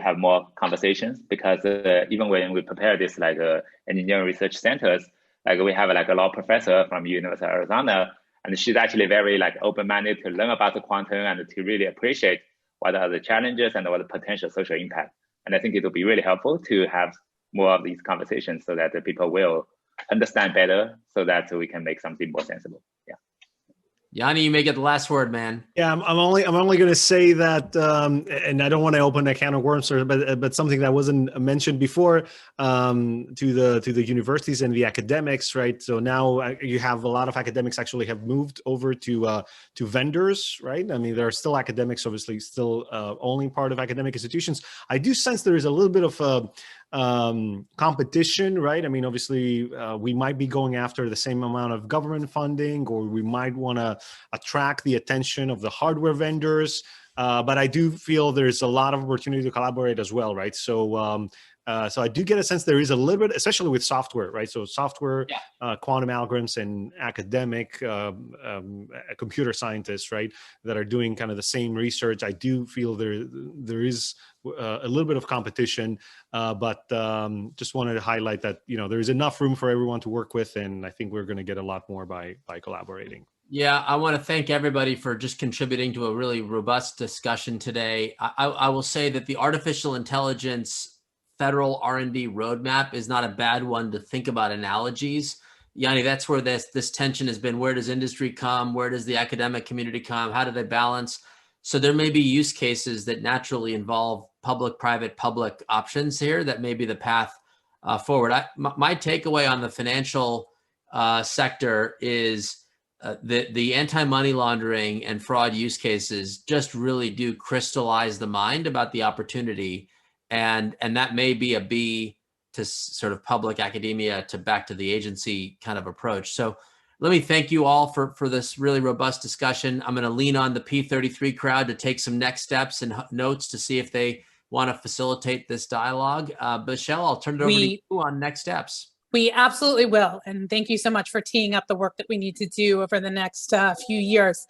have more conversations, because even when we prepare this engineering research centers, we have a law professor from University of Arizona, and she's actually very open-minded to learn about the quantum and to really appreciate what are the challenges and what the potential social impact. And I think it will be really helpful to have more of these conversations so that the people will understand better, so that we can make something more sensible. Yeah. Yianni, you may get the last word, man. Yeah, I'm only going to say that, and I don't want to open a can of worms, but something that wasn't mentioned before, to the universities and the academics, right? So now you have a lot of academics actually have moved over to vendors, right? I mean, there are still academics, obviously, still only part of academic institutions. I do sense there is a little bit of competition, right? I mean, obviously, we might be going after the same amount of government funding, or we might want to attract the attention of the hardware vendors. But I do feel there's a lot of opportunity to collaborate as well, right? So I do get a sense there is a little bit, especially with software, right? So software, quantum algorithms, and academic computer scientists, right, that are doing kind of the same research. I do feel there is a little bit of competition, but just wanted to highlight that there's enough room for everyone to work with, and I think we're going to get a lot more by collaborating. Yeah, I want to thank everybody for just contributing to a really robust discussion today. I will say that the artificial intelligence federal R&D roadmap is not a bad one to think about analogies. Yianni, that's where this tension has been. Where does industry come? Where does the academic community come? How do they balance? So there may be use cases that naturally involve public, private, public options here that may be the path forward. My takeaway on the financial sector is the anti-money laundering and fraud use cases just really do crystallize the mind about the opportunity, and that may be a B to sort of public academia to back to the agency kind of approach. So let me thank you all for this really robust discussion. I'm going to lean on the P33 crowd to take some next steps and notes to see if they want to facilitate this dialogue. Michelle, I'll turn it over to you on next steps. We absolutely will. And thank you so much for teeing up the work that we need to do over the next few years.